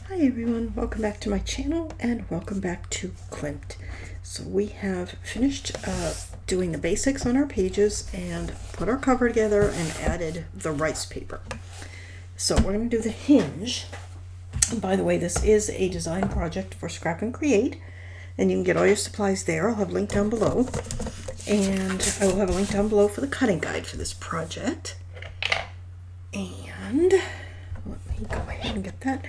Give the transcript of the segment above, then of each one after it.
Hi everyone, welcome back to my channel and welcome back to Klimt. So we have finished doing the basics on our pages and put our cover together and added the rice paper. So we're going to do the hinge. And by the way, this is a design project for Scrap and Create, and you can get all your supplies there. I'll have a link down below, and I will have a link down below for the cutting guide for this project. And let me go ahead and get that.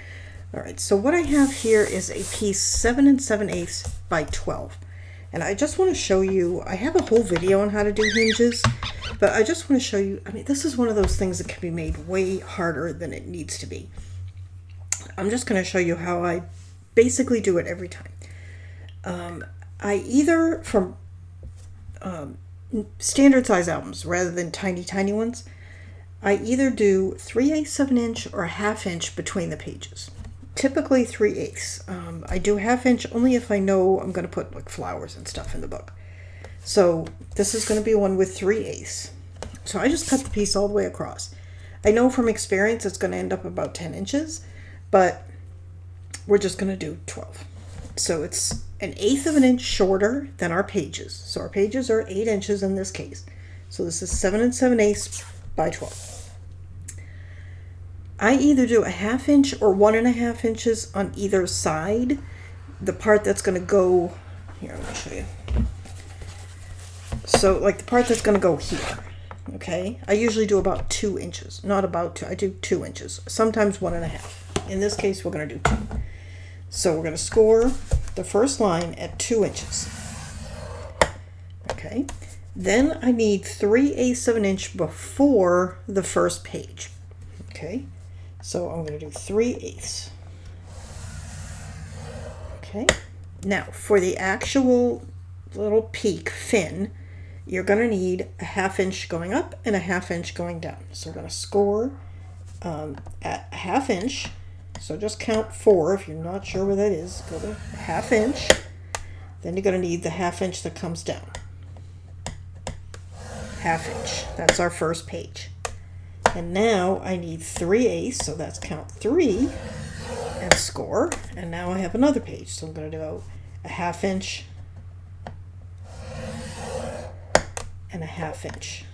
All right, so what I have here is a piece 7 7/8 by 12. And I just want to show you, I have a whole video on how to do hinges, but I just want to show you, I mean, this is one of those things that can be made way harder than it needs to be. I'm just going to show you how I basically do it every time. I either, from standard size albums rather than tiny ones, I either do 3/8 of an inch or a 1/2 inch between the pages. Typically 3/8. I do 1/2 inch only if I know I'm going to put like flowers and stuff in the book. So this is going to be one with 3/8. So I just cut the piece all the way across. I know from experience it's going to end up about 10 inches, but we're just going to do 12. So it's 1/8 of an inch shorter than our pages. So our pages are 8 inches in this case. So this is 7 7/8 by 12. I either do a 1/2 inch or 1.5 inches on either side. The part that's going to go here, let me show you. So like the part that's going to go here, okay? I usually do about 2 inches, not about 2. I do 2 inches, sometimes 1.5. In this case, we're going to do 2. So we're going to score the first line at 2 inches. Okay. Then I need 3/8 of an inch before the first page. Okay. So I'm going to do 3/8. Okay. Now for the actual little peak fin, you're going to need a 1/2 inch going up and a 1/2 inch going down. So we're going to score at a 1/2 inch. So just count 4 if you're not sure where that is. Go to 1/2 inch. Then you're going to need the 1/2 inch that comes down. 1/2 inch. That's our first page. And now I need 3/8, so that's count 3 and score. And now I have another page. So I'm going to do a 1/2 inch and a 1/2 inch.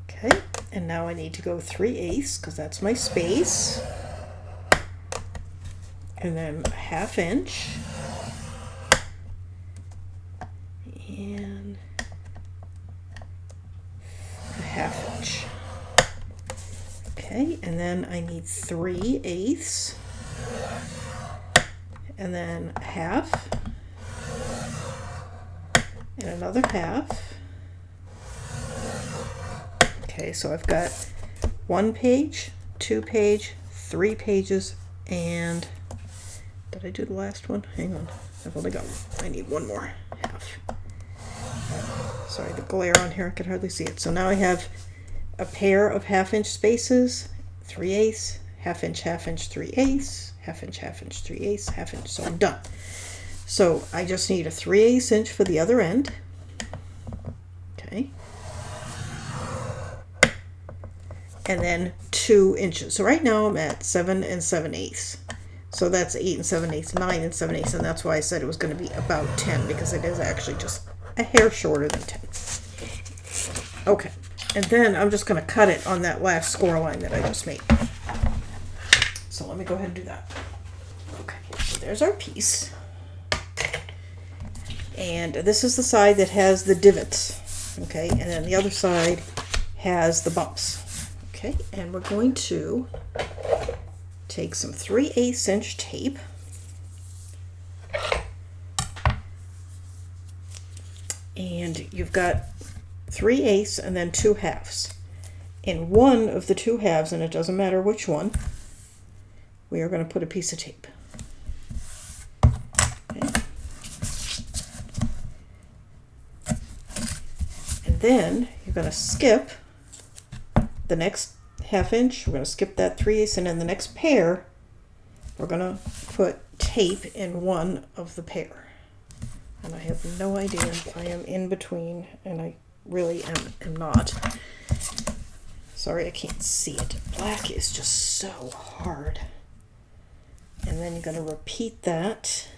Okay, and now I need to go 3/8 because that's my space. And then a 1/2 inch. And a 1/2 inch. Okay, and then I need 3/8 and then a 1/2 and another 1/2. Okay, so I've got 1 page, 2 page, 3 pages, and did I do the last one? Hang on, I've only got, I need 1 more 1/2. Sorry, the glare on here, I can hardly see it. So now I have a pair of 1/2 inch spaces, 3/8, 1/2 inch, 1/2 inch, 3/8, 1/2 inch, 1/2 inch, 3/8, 1/2 inch. So I'm done. So I just need a 3/8 inch for the other end. Okay. And then 2 inches. So right now I'm at 7 7/8. So that's 8 7/8, 9 7/8, and that's why I said it was going to be about 10, because it is actually just a hair shorter than 10. Okay, and then I'm just going to cut it on that last score line that I just made. So let me go ahead and do that. Okay, so there's our piece. And this is the side that has the divots. Okay, and then the other side has the bumps. Okay, and we're going to take some 3/8 inch tape. And you've got 3/8 and then 2 halves. In one of the 2 halves, and it doesn't matter which one, we are going to put a piece of tape. Okay. And then you're going to skip the next 1/2 inch. We're going to skip that 3/8, and in the next pair, we're going to put tape in one of the pair. And I have no idea if I am in between, and I really am not. Sorry, I can't see it. Black is just so hard. And then you're going to repeat that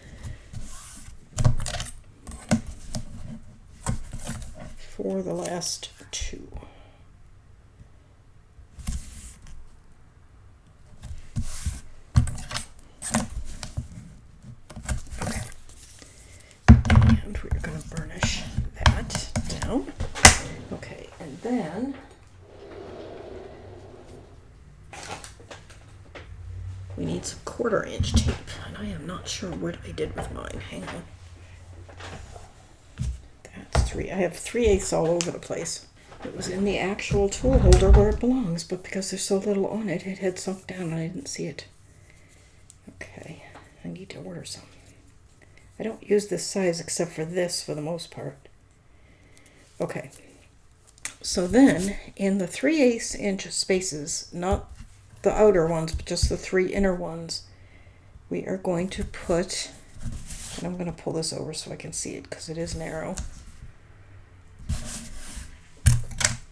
for the last two. Okay. And we're going to burnish that down. Okay, and then we need some 1/4 inch tape, and I am not sure what I did with mine. Hang on. That's 3. I have 3/8 all over the place. It was in the actual tool holder where it belongs, but because there's so little on it, it had sunk down and I didn't see it. Okay, I need to order some. I don't use this size except for this for the most part. Okay, so then in the 3/8 inch spaces, not the outer ones, but just the 3 inner ones, we are going to put, and I'm going to pull this over so I can see it because it is narrow,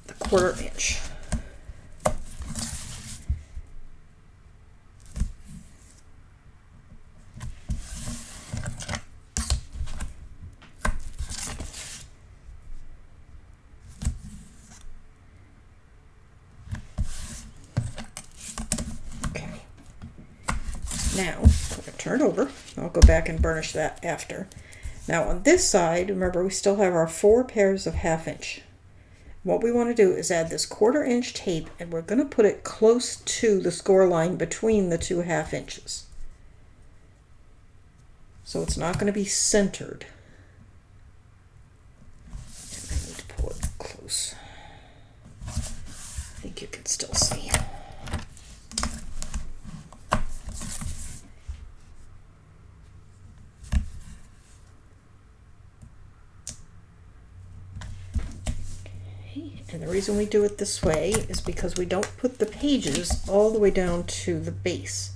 the 1/4 inch. Now, I'm going to turn it over. I'll go back and burnish that after. Now on this side, remember we still have our 4 pairs of 1/2 inch. What we want to do is add this 1/4 inch tape, and we're going to put it close to the score line between the 2 1/2 inches. So it's not going to be centered. And I need to pull it close. I think you can still see. And the reason we do it this way is because we don't put the pages all the way down to the base.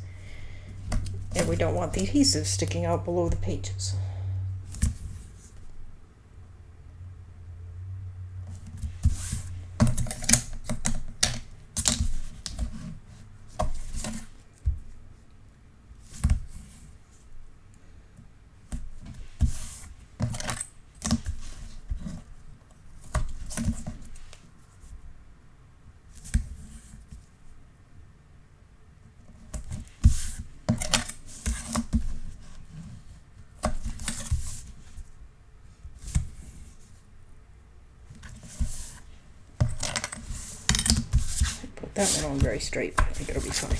And we don't want the adhesive sticking out below the pages. That one on very straight, but I think it'll be fine.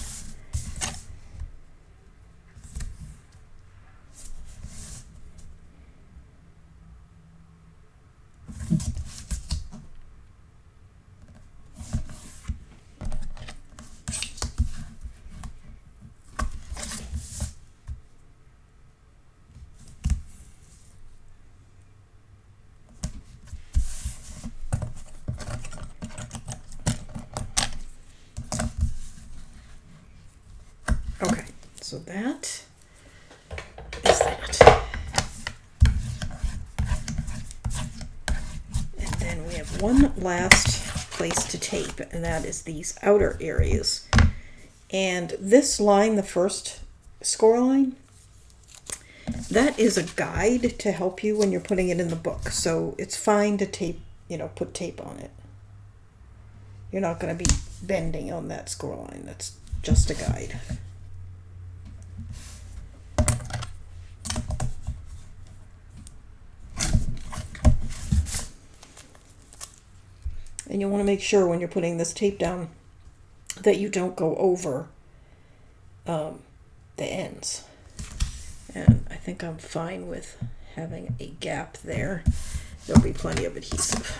Okay, so that is that. And then we have one last place to tape, and that is these outer areas. And this line, the first score line, that is a guide to help you when you're putting it in the book. So it's fine to tape, put tape on it. You're not going to be bending on that score line. That's just a guide. And you want to make sure when you're putting this tape down that you don't go over the ends. And I think I'm fine with having a gap there. There'll be plenty of adhesive.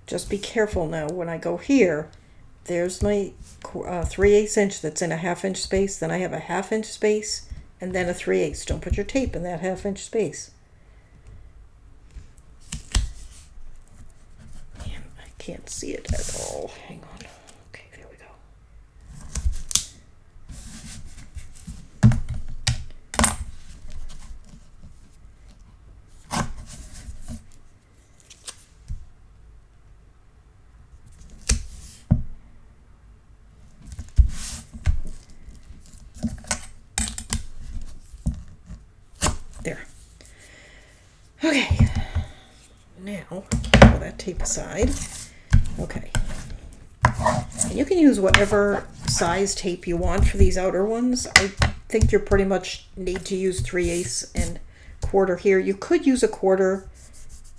Just be careful now when I go here. There's my 3/8 inch that's in a 1/2 inch space. Then I have a 1/2 inch space and then a 3/8. Don't put your tape in that 1/2 inch space. Man, I can't see it at all. Hang on. Okay, there we go. Okay, now pull that tape aside. Okay, and you can use whatever size tape you want for these outer ones. I think you pretty much need to use 3/8 and quarter here. You could use a quarter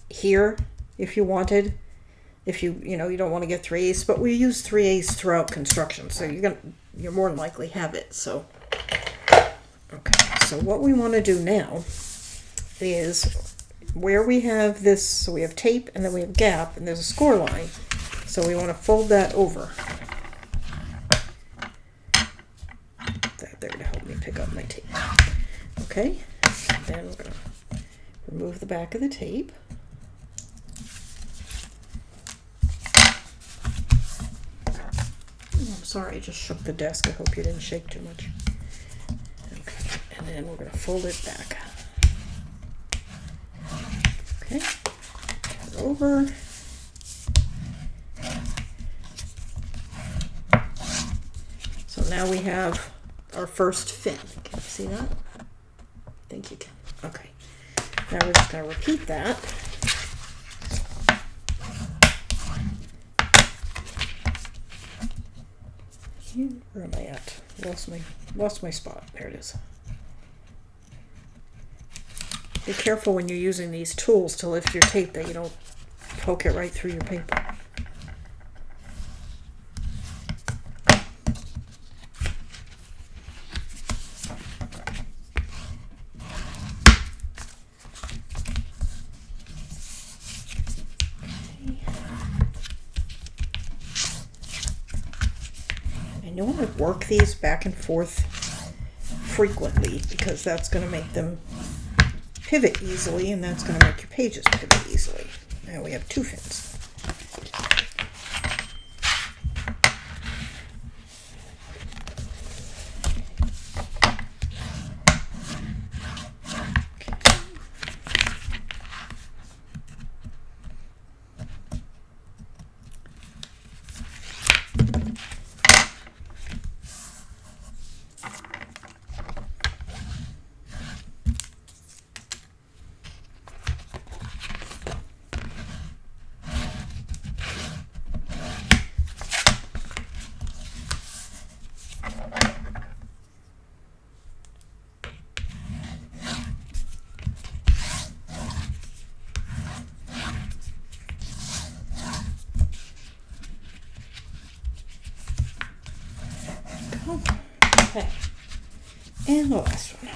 here if you wanted, if you don't want to get 3/8, but we use 3/8 throughout construction, so you're more than likely have it. So okay, so what we want to do now is where we have this, so we have tape and then we have gap and there's a score line, so we want to fold that over. That there to help me pick up my tape. Okay, then we're going to remove the back of the tape. I'm sorry, I just shook the desk. I hope you didn't shake too much. Okay, and then we're going to fold it back. Okay, turn it over. So now we have our first fin. Can you see that? I think you can. Okay, now we're just going to repeat that. Where am I at? Lost my spot. There it is. Be careful when you're using these tools to lift your tape that you don't poke it right through your paper. And you want to work these back and forth frequently because that's going to make them pivot easily, and that's going to make your pages pivot easily. Now we have 2 fins. Okay, and the last one.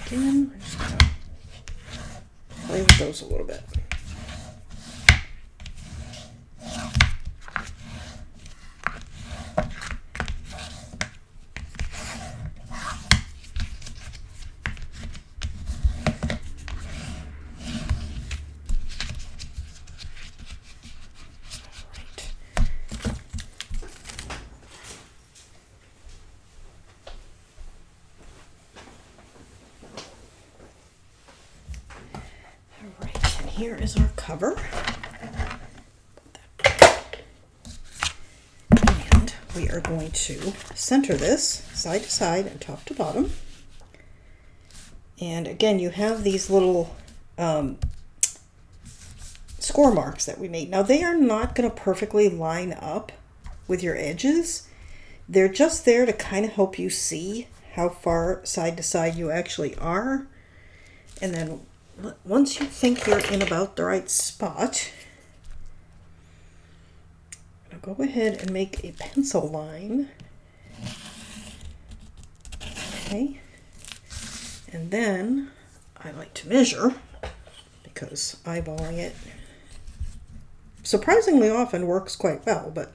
Again, I'm just going to play with those a little bit. Here is our cover. And we are going to center this side to side and top to bottom. And again, you have these little score marks that we made. Now they are not going to perfectly line up with your edges. They're just there to kind of help you see how far side to side you actually are. And then once you think you're in about the right spot, I'm going to go ahead and make a pencil line. Okay. And then I like to measure because eyeballing it surprisingly often works quite well, but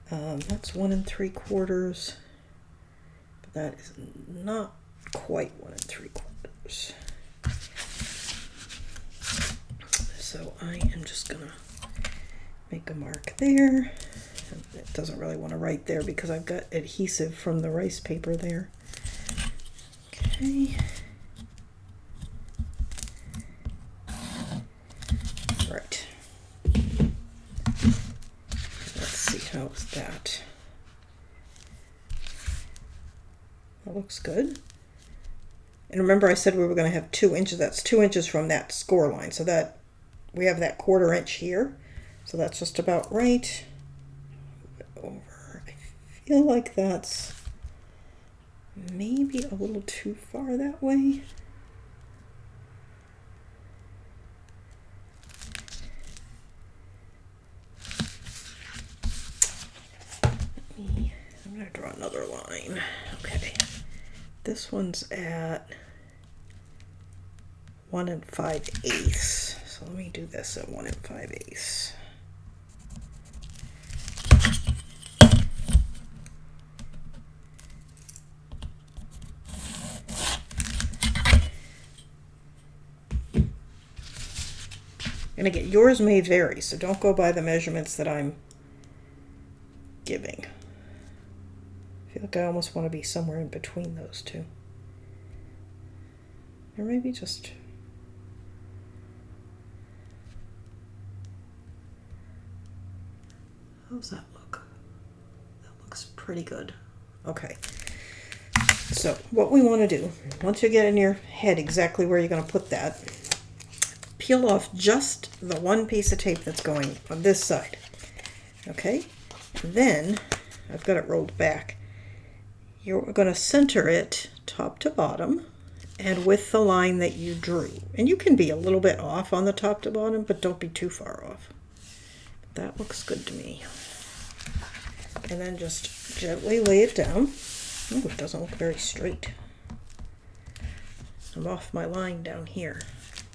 that's 1 3/4, but that is not quite 1 3/4. So I am just gonna make a mark there. It doesn't really want to write there because I've got adhesive from the rice paper there. Okay. Right. Let's see, how's that? That looks good. And remember I said we were going to have 2 inches. That's 2 inches from that score line. So that we have that 1/4 inch here. So that's just about right. Over. I feel like that's maybe a little too far that way. I'm going to draw another line. Okay. This one's at 1 5/8. So let me do this at 1 5/8. And again, yours may vary, so don't go by the measurements that I'm giving. I feel like I almost want to be somewhere in between those two. Or maybe just... How's that look? That looks pretty good. Okay. So what we want to do, once you get in your head exactly where you're going to put that, peel off just the one piece of tape that's going on this side. Okay? And then, I've got it rolled back. You're going to center it top to bottom and with the line that you drew. And you can be a little bit off on the top to bottom, but don't be too far off. That looks good to me. And then just gently lay it down. Oh, it doesn't look very straight. I'm off my line down here.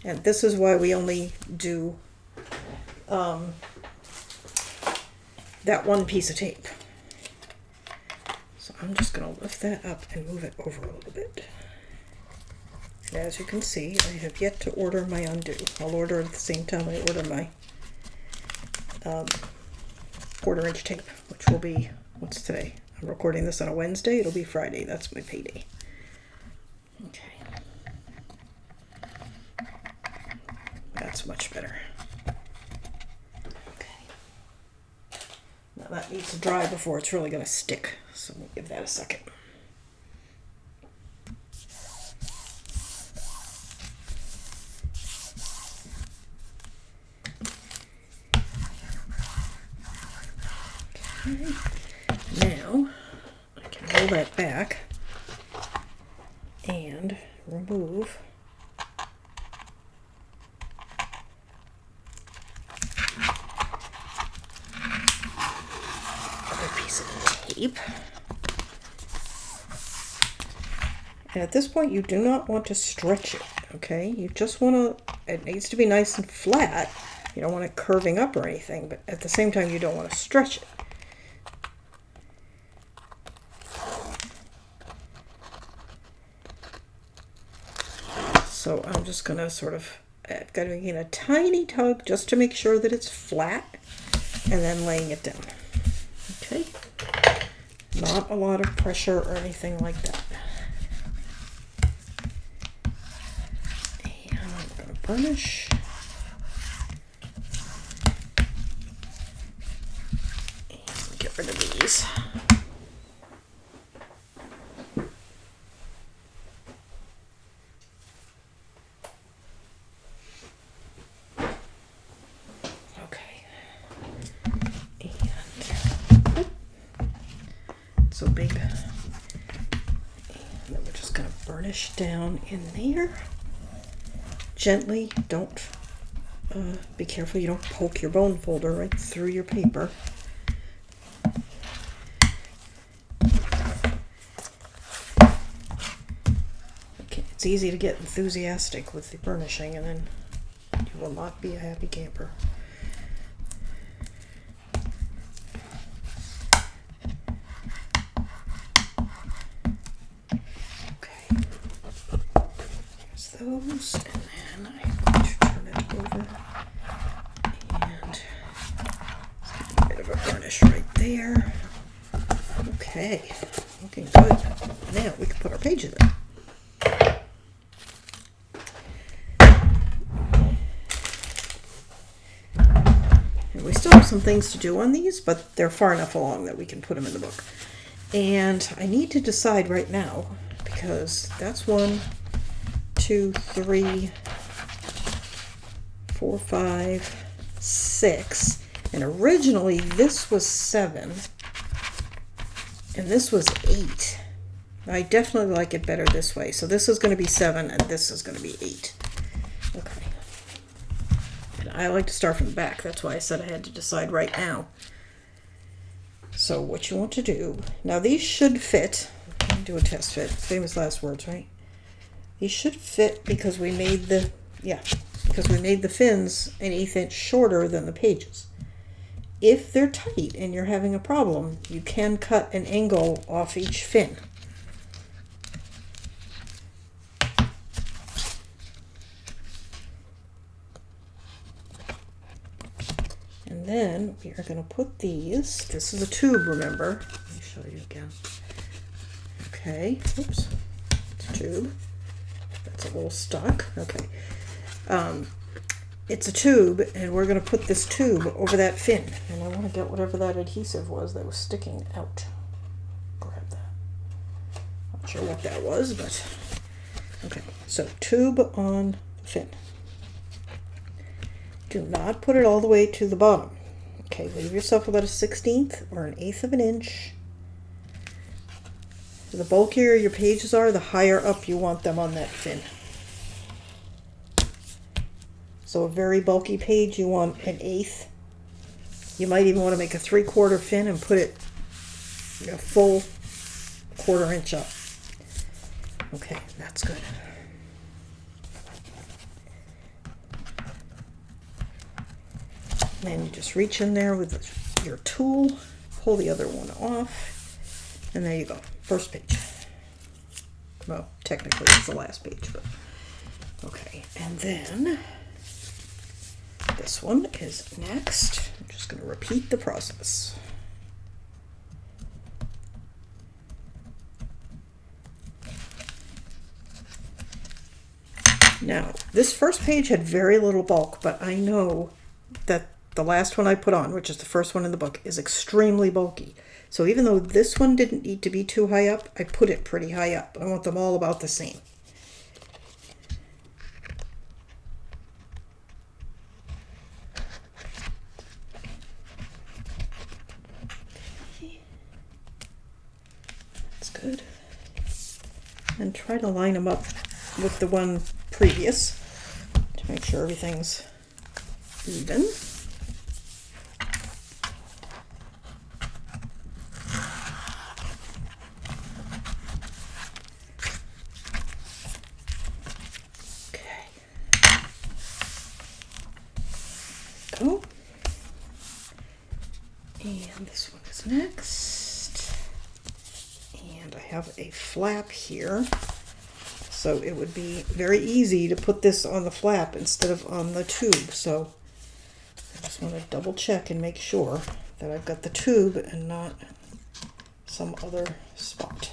And this is why we only do that one piece of tape. So I'm just going to lift that up and move it over a little bit. And as you can see, I have yet to order my undo. I'll order at the same time I order my 1/4 inch tape, which will be, what's today? I'm recording this on a Wednesday. It'll be Friday. That's my payday. Okay. That's much better. Okay. Now that needs to dry before it's really going to stick. So we'll give that a second. Okay. Now I can roll that back and remove other piece of tape. And at this point, you do not want to stretch it, okay? You just want to, it needs to be nice and flat. You don't want it curving up or anything, but at the same time, you don't want to stretch it. So I'm just going to sort of, I've got to begin a tiny tug just to make sure that it's flat, and then laying it down. Okay? Not a lot of pressure or anything like that. And I'm going to burnish. And get rid of these. So big. And then we're just going to burnish down in there. Gently, don't, be careful you don't poke your bone folder right through your paper. Okay, it's It's easy to get enthusiastic with the burnishing, and then you will not be a happy camper. Okay, there's those, and then I'm going to turn it over and a bit of a burnish right there. Okay, looking good. Now we can put our pages in. And we still have some things to do on these, but they're far enough along that we can put them in the book. And I need to decide right now, because that's 1, 2, 3, 4, 5, 6. And originally this was 7. And this was 8. I definitely like it better this way. So this is going to be 7 and this is going to be 8. Okay. And I like to start from the back. That's why I said I had to decide right now. So what you want to do, now these should fit. Let me do a test fit. Famous last words, right? These should fit because we made the, because we made the fins an 1/8 inch shorter than the pages. If they're tight and you're having a problem, you can cut an angle off each fin. And then we are going to put these, this is a tube, remember. Let me show you again. Okay, oops, it's a tube. That's a little stuck. Okay. It's a tube, and we're going to put this tube over that fin. And I want to get whatever that adhesive was that was sticking out. Grab that. Not sure what that was, but okay. So tube on the fin. Do not put it all the way to the bottom. Okay, leave yourself about a 1/16 or an 1/8 of an inch. The bulkier your pages are, the higher up you want them on that fin. So a very bulky page, you want an 1/8. You might even want to make a 3/4 fin and put it a full 1/4 inch up. Okay, that's good. Then you just reach in there with your tool, pull the other one off, and there you go. First page. Well, technically it's the last page, but okay. And then this one is next. I'm just going to repeat the process. Now, this first page had very little bulk, but I know that the last one I put on, which is the first one in the book, is extremely bulky. So even though this one didn't need to be too high up, I put it pretty high up. I want them all about the same. That's good. And try to line them up with the one previous to make sure everything's even. Go. And this one is next. And I have a flap here. So it would be very easy to put this on the flap instead of on the tube. So I just want to double check and make sure that I've got the tube and not some other spot.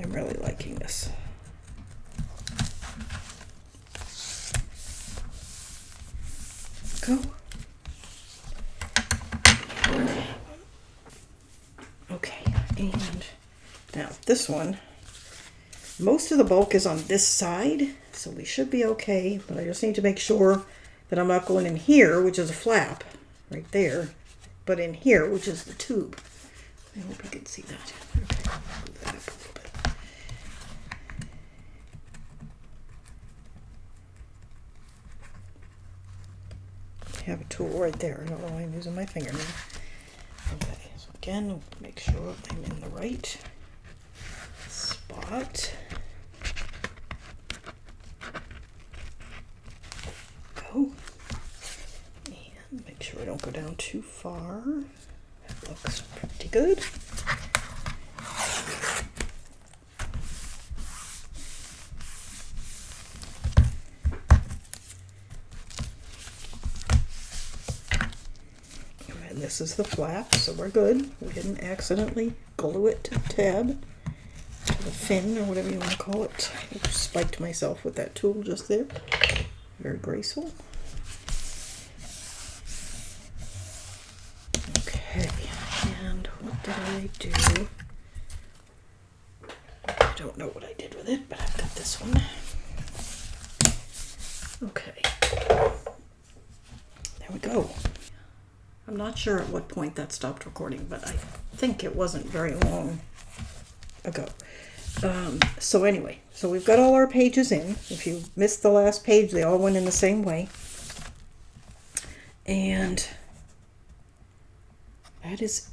I'm really liking this. Go. Okay, and now this one, most of the bulk is on this side, so we should be okay, but I just need to make sure that I'm not going in here, which is a flap right there, but in here, which is the tube. I hope you can see that. Okay, move that up a little bit. I have a tool right there. I don't know why I'm using my finger now. Okay, so again, make sure I'm in the right spot. Go. And make sure I don't go down too far. That looks pretty good. And this is the flap, so we're good. We didn't accidentally glue it to the tab, to the fin, or whatever you want to call it. I spiked myself with that tool just there. Very graceful. Okay, and what did I do? I don't know what I did with it, but I've got this one. Okay, there we go. I'm not sure at what point that stopped recording, but I think it wasn't very long ago. So anyway, so we've got all our pages in. If you missed the last page, they all went in the same way. And that is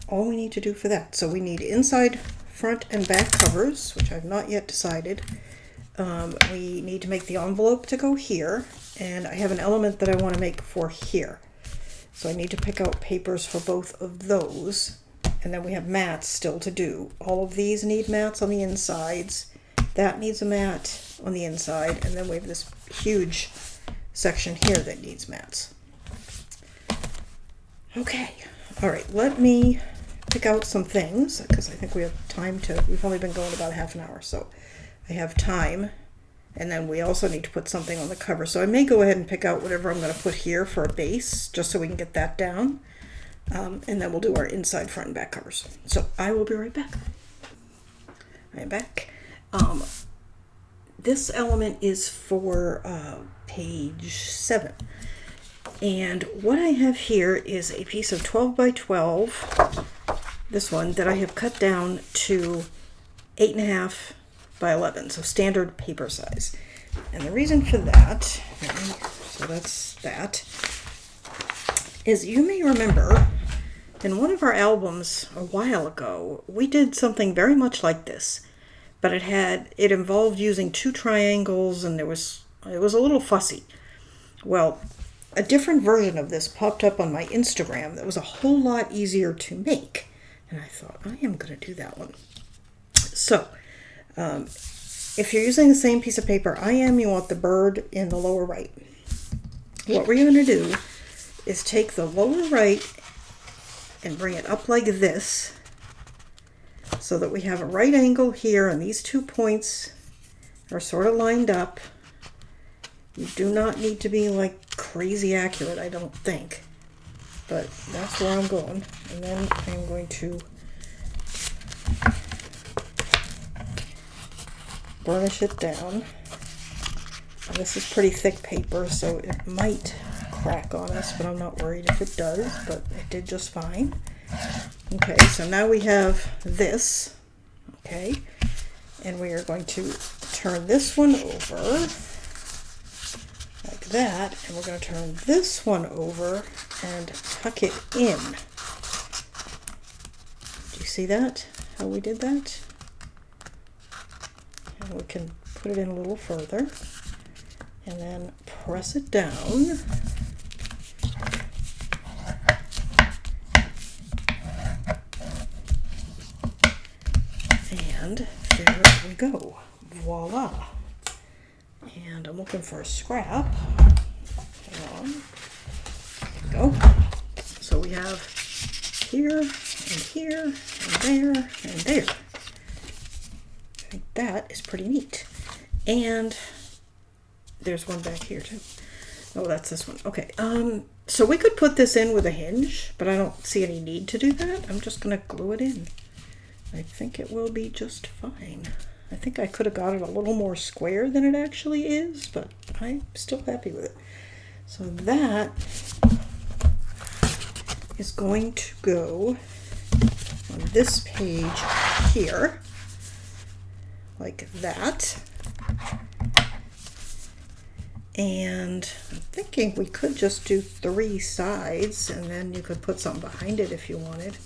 all we need to do for that. So we need inside, front, and back covers, which I've not yet decided. We need to make the envelope to go here, and I have an element that I want to make for here. So I need to pick out papers for both of those. And then we have mats still to do. All of these need mats on the insides. That needs a mat on the inside. And then we have this huge section here that needs mats. Okay. All right. Let me pick out some things because I think we have time to, we've only been going about half an hour. So I have time. And then we also need to put something on the cover. So I may go ahead and pick out whatever I'm going to put here for a base, just so we can get that down. And then we'll do our inside, front, and back covers. So I will be right back. I am back. This element is for page 7. And what I have here is a piece of 12 by 12, this one, that I have cut down to 8.5 by 11, so standard paper size. And the reason for that, so that's that, is you may remember in one of our albums a while ago, we did something very much like this, but it involved using 2 triangles, and it was a little fussy. Well, a different version of this popped up on my Instagram that was a whole lot easier to make, and I thought, I am going to do that one. So, if you're using the same piece of paper you want the bird in the lower right. What we're going to do is take the lower right and bring it up like this so that we have a right angle here, and these 2 points are sort of lined up. You do not need to be like crazy accurate, I don't think, but that's where I'm going. And then I'm going to burnish it down. And this is pretty thick paper, so it might crack on us, but I'm not worried if it does, but it did just fine. Okay, so now we have this, okay, and we are going to turn this one over like that, and we're going to turn this one over and tuck it in. Do you see that, how we did that? And we can put it in a little further and then press it down. And there we go. Voila. And I'm looking for a scrap. Hang on. There we go. So we have here and here and there and there. I think that is pretty neat. And there's one back here too. Oh, that's this one. Okay. So we could put this in with a hinge, but I don't see any need to do that. I'm just going to glue it in. I think it will be just fine. I think I could have got it a little more square than it actually is, but I'm still happy with it. So that is going to go on this page here, like that. And I'm thinking we could just do 3 sides, and then you could put something behind it if you wanted.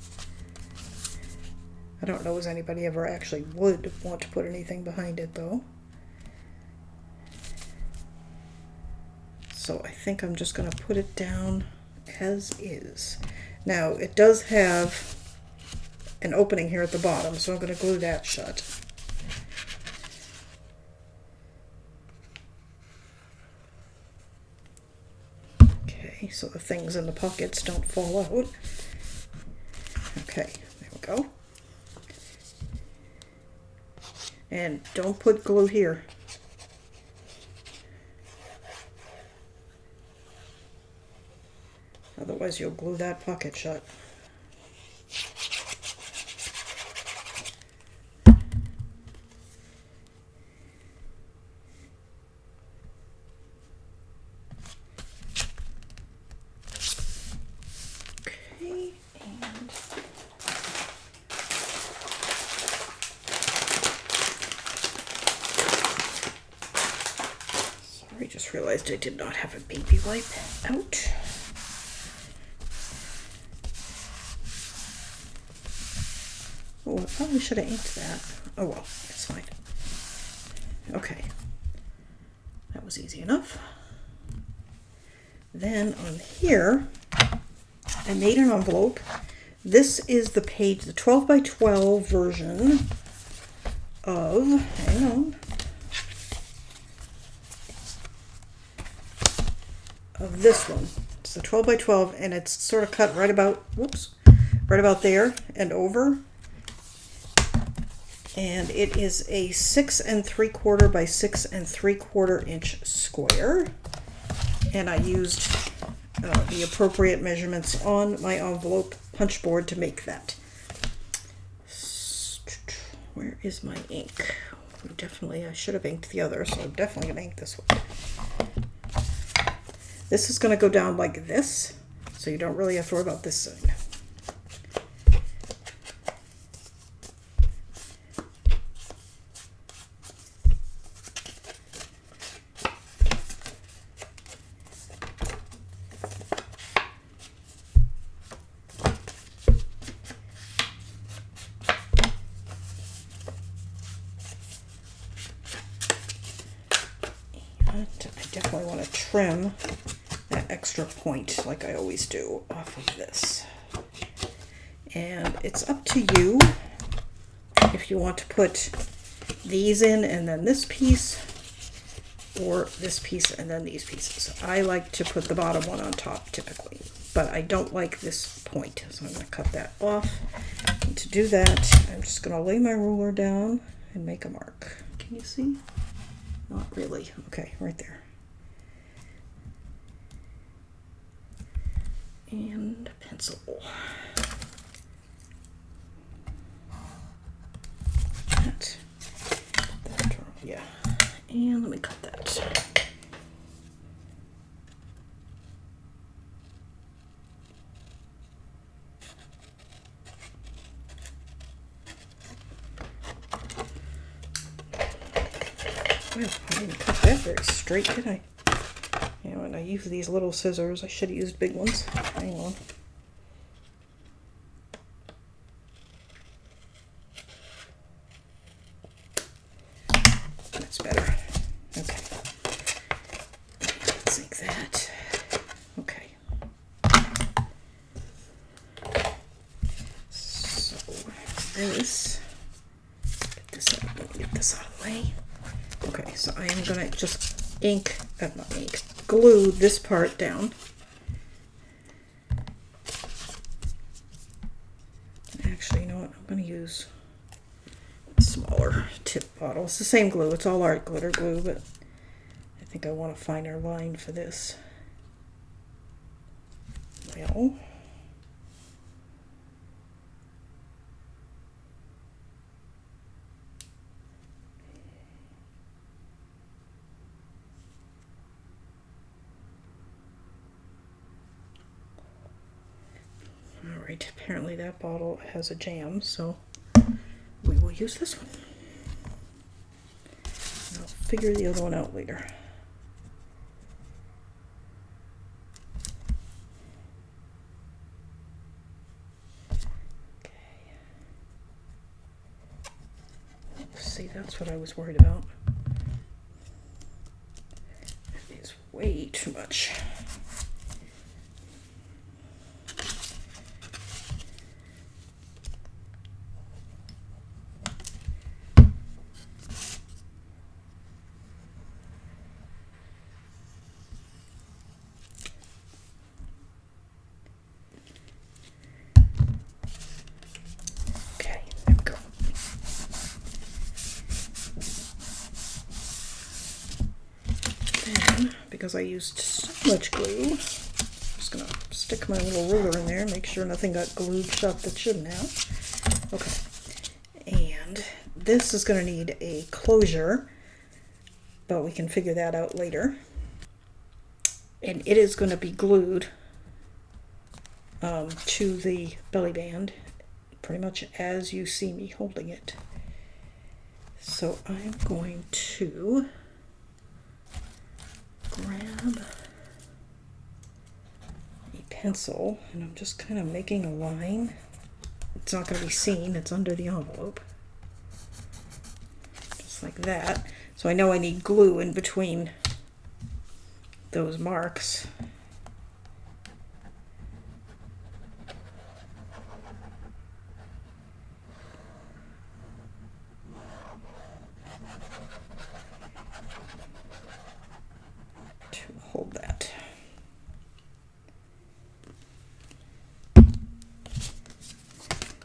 I don't know if anybody ever actually would want to put anything behind it though. So I think I'm just going to put it down as is. Now it does have an opening here at the bottom, so I'm going to glue that shut. Okay, so the things in the pockets don't fall out. Okay, there we go. And don't put glue here. Otherwise you'll glue that pocket shut. Okay, and sorry, just realized I did not have a baby wipe out. Oh, I probably should have inked that. Oh well, it's fine. Okay, that was easy enough. Then on here, I made an envelope. This is the page, the 12 by 12 version of, hang on, of this one. It's the 12 by 12, and it's sort of cut right about, whoops, right about there and over. And it is a 6 3/4 by 6 3/4 inch square. And I used the appropriate measurements on my envelope punch board to make that. Where is my ink? I should have inked the other, so I'm definitely going to ink this one. This is going to go down like this, so you don't really have to worry about this side. I definitely want to trim that extra point like I always do off of this. And it's up to you if you want to put these in and then this piece, or this piece and then these pieces. I like to put the bottom one on top typically, but I don't like this point, so I'm going to cut that off. And to do that, I'm just going to lay my ruler down and make a mark. Can you see? Not really. Okay, right there. And a pencil. That. Yeah. And let me cut that. Well, I didn't cut that very straight, did I? You know, and I use these little scissors. I should have used big ones. Hang on. That's better. Okay. Let's ink that. Okay. So this. Get this out of the way. Okay, so I am gonna just glue this part down. Actually, you know what? I'm gonna use a smaller tip bottle. It's the same glue. It's all art glitter glue, but I think I want a finer line for this. Well. right, apparently that bottle has a jam, so we will use this one. I'll figure the other one out later. Okay. See, that's what I was worried about. That is way too much. Because I used so much glue, I'm just going to stick my little ruler in there, make sure nothing got glued shut that shouldn't have. Okay, and this is going to need a closure, but we can figure that out later. And it is going to be glued to the belly band, pretty much as you see me holding it. So I'm going to grab a pencil, and I'm just kind of making a line. It's not going to be seen, it's under the envelope. Just like that. So I know I need glue in between those marks. Hold that.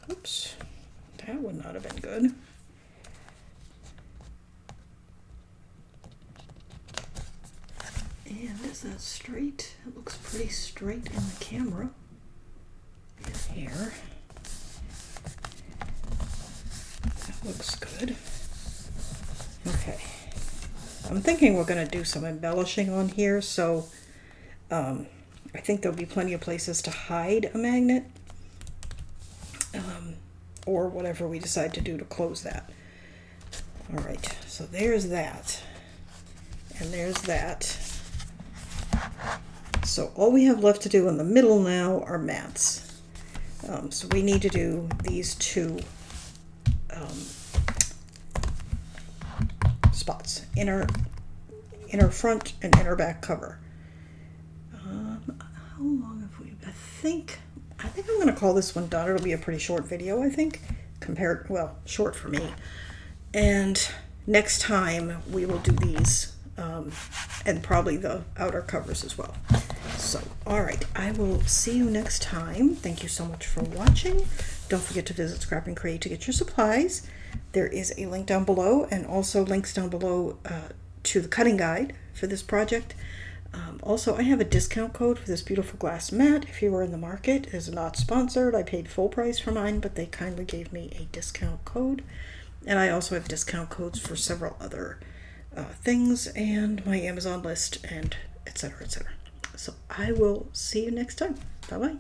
Oops, that would not have been good. And is that straight? It looks pretty straight in the camera. And here. That looks good. Okay. I'm thinking we're going to do some embellishing on here, so I think there'll be plenty of places to hide a magnet, or whatever we decide to do to close that. All right, so there's that, and there's that. So all we have left to do in the middle now are mats. So we need to do these two spots, inner front and inner back cover. How long have we? I think I'm going to call this one done. It'll be a pretty short video, I think, short for me. And next time we will do these, and probably the outer covers as well. So, all right, I will see you next time. Thank you so much for watching. Don't forget to visit Scrap and Create to get your supplies. There is a link down below, and also links down below to the cutting guide for this project. Also, I have a discount code for this beautiful glass mat. If you were in the market, it is not sponsored. I paid full price for mine, but they kindly gave me a discount code. And I also have discount codes for several other things, and my Amazon list, and etc., etc. So I will see you next time. Bye-bye.